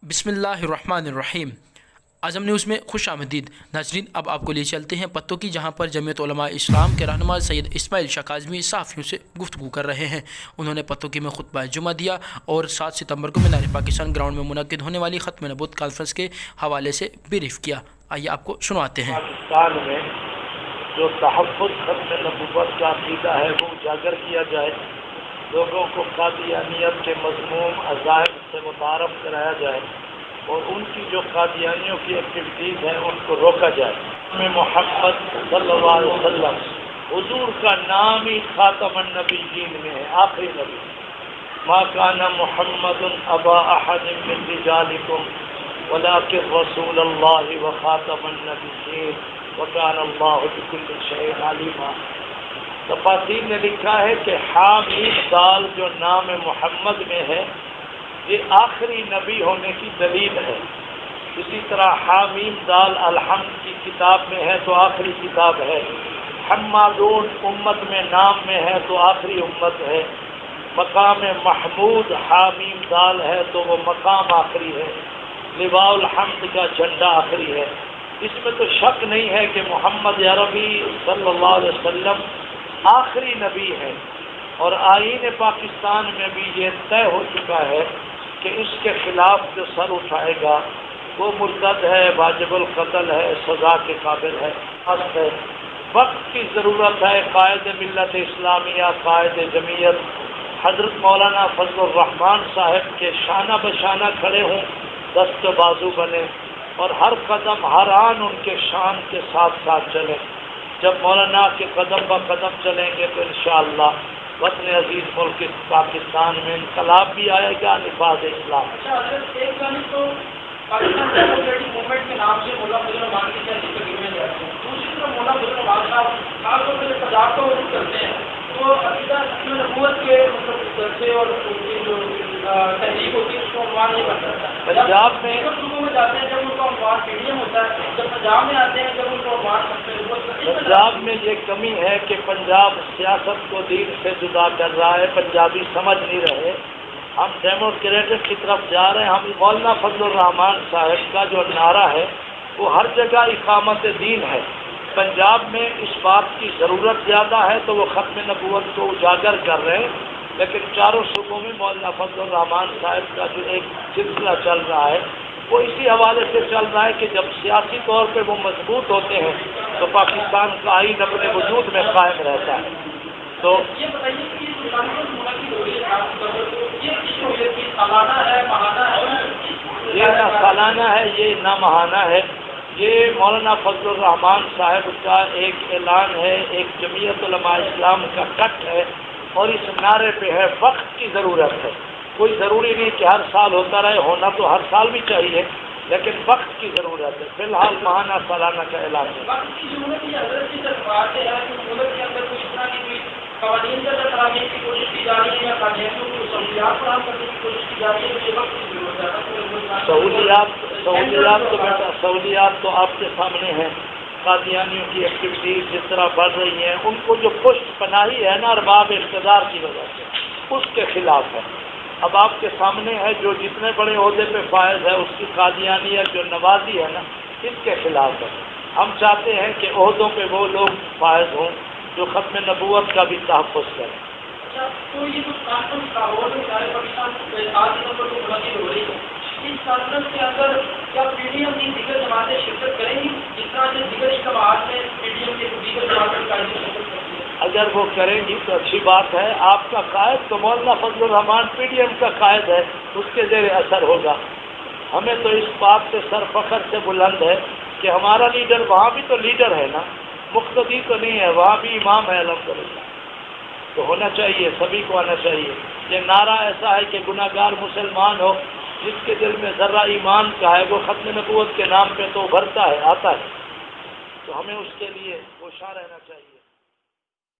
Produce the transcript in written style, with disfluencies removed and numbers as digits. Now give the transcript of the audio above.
बिस्मिल्लाहिर्रहमानिर्रहीम। आज़म न्यूज़ में खुश आमदीद नाजरीन। अब आपको ले चलते हैं पत्तों की, जहां पर जमीयत उलमा इस्लाम के रहनुमा सैयद इस्माइल शाह काज़मी सहाफ़ियों से गुफ्तगू कर रहे हैं। उन्होंने पत्तों की में खुतबा जुमा दिया और 7 सितंबर को मीनार पाकिस्तान ग्राउंड में मुनक्किद होने वाली ख़त्म नबूवत कॉन्फ्रेंस के हवाले से ब्रीफ किया। आइए आपको सुनाते हैं। पाकिस्तान में जो तहफ़्फ़ुज़ ख़त्म नबूवत का अक़ीदा है वो उजागर किया जाए, लोगों को कादियानियत के मज़मूम अज़ाइम से मुतारफ़ कराया जाए और उनकी जो कादियानियों की एक्टिविटीज़ हैं उनको रोका जाए। में मोहम्मद सल्लल्लाहु अलैहि वसल्लम हुज़ूर का नाम ही ख़ातमुन नबिय्यीन में है, आखिरी नबी। मा काना मुहम्मदुन अबा अहदिन मिन रिजालिकुम वलाकिन रसूलुल्लाहि व ख़ातमुन नबिय्यीन व काना अल्लाहु बिकुल्लि शैइन अलीमा। तफासीर ने लिखा है कि हामीम दाल जो नाम मोहम्मद में है ये आखिरी नबी होने की दलील है। इसी तरह हामीम दाल अलहम्द की किताब में है तो आखिरी किताब है। हम्मादून उम्मत में नाम में है तो आखिरी उम्मत है। मकाम महमूद हामीम दाल है तो वो मकाम आखिरी है। लिवाउल हम्द का झंडा आखिरी है। इसमें तो शक नहीं है कि मोहम्मद अरबी सल्लल्लाहु अलैहि वसल्लम आखिरी नबी है। और आईन पाकिस्तान में भी ये तय हो चुका है कि इसके खिलाफ जो सर उठाएगा वो मुर्तद है, वाजिबुल क़त्ल है, सज़ा के काबिल है। वक्त की ज़रूरत है। कायद मिल्लत इस्लामिया, कायद जमीयत हज़रत मौलाना फजलुर रहमान साहब के शाना बशाना खड़े हों, दस्त बाजू बने और हर कदम हर आन उनके शान के साथ साथ चलें। जब मौलाना के कदम ब कदम चलेंगे तो इंशाअल्लाह वतन अजीज मुल्क पाकिस्तान में इनकलाब भी आएगा, निफाज इस्लाम। एक तो पाकिस्तान डेमोक्रेटिक मूवमेंट के नाम से मुल्ला फजल रहमान की चर्चा तकरीबें जाती हैं। दूसरी तरफ मुल्ला फजल रहमान साहब खासतौर पर पंजाब का वजूद करते हैं तो अक़ीदा नबूवत के मतलब जलसे और उनकी जो तहरीक होती है उसको अनुमान नहीं बन सकता। पंजाब में सूबों में जाते हैं जब उनका अनुमान पीडीएम होता है, जब पंजाब में आते हैं जब उनको अनुमान पंजाब में ये कमी है कि पंजाब सियासत को दीन से जुदा कर रहा है। पंजाबी समझ नहीं रहे। हम डेमोक्रेटिक की तरफ जा रहे हैं। हम मौलाना फजलुर रहमान साहब का जो नारा है वो हर जगह इकामत दीन है। पंजाब में इस बात की ज़रूरत ज़्यादा है तो वो ख़त्म नबूवत को उजागर कर रहे हैं। लेकिन चारों सूबों में मौलाना फजलुर रहमान साहब का जो एक सिलसिला चल रहा है वो इसी हवाले से चल रहा है कि जब सियासी तौर पे वो मजबूत होते हैं तो पाकिस्तान का आइन अपने वजूद में कायम रहता है। तो ये बताइए कि सालाना है, महाना है? ये ना सालाना है, ये ना महाना है। ये मौलाना फजलुर रहमान साहब का एक ऐलान है, एक जमीयत उलमा इस्लाम का कट है और इस नारे पे है वक्त की ज़रूरत है। कोई ज़रूरी नहीं कि हर साल होता रहे, होना तो हर साल भी चाहिए लेकिन वक्त की ज़रूरत है। फिलहाल महाना सालाना का ऐलान है। वक्त की ज़रूरत ये हज़रत की तरफ बात है कि मुल्क के अंदर कोई इस तरह की कोई क़वानीन का कराने की कोशिश की जा रही है या कानूनों को सहूलियात फराहम करने की कोशिश की जा रही है, तो ये वक्त की ज़रूरत है। सहूलियात तो आपके सामने हैं। कादियानियों की एक्टिविटीज़ जिस तरह बढ़ रही हैं उनको जो पुष्ट पनाही है ना अरबाब इक़्तिदार की वजह से उसके खिलाफ है। अब आपके सामने है जो जितने बड़े ओहदे पे फायज है उसकी कादियानियत जो नवाजी है ना इसके खिलाफ है। हम चाहते हैं कि ओहदों पे वो लोग फायज हों जो ख़त्म नबूवत का भी तहफ़्फ़ुज़ करें। अच्छा, तो ये जो कॉन्फ्रेंस लाहौर में सारे पाकिस्तान आज दिनों पर मुनक़िद हो रही है, इस कॉन्फ्रेंस के अंदर क्या पीडीएम की दीगर जमातें शिरकत करेंगी जिस तरह से दीगर इज्तिमाअत में पीडीएम के दीगर जमातें शिरकत करती है? अगर वो करेंगी तो अच्छी बात है। आपका कायद तो मौलाना फजलुर रहमान पीडीएम का कायद है, उसके ज़ेरे असर होगा। हमें तो इस बात से सर फ़ख्र से बुलंद है कि हमारा लीडर वहाँ भी तो लीडर है ना, मुक़्तदी तो नहीं है, वहाँ भी इमाम है अल्हम्दुलिल्लाह। तो होना चाहिए, सभी को आना चाहिए। ये नारा ऐसा है कि गुनाहगार मुसलमान हो जिसके दिल में ज़र्रा ईमान का है वो ख़त्म नबूवत के नाम पे तो उभरता है, आता है। तो हमें उसके लिए होशियार रहना चाहिए।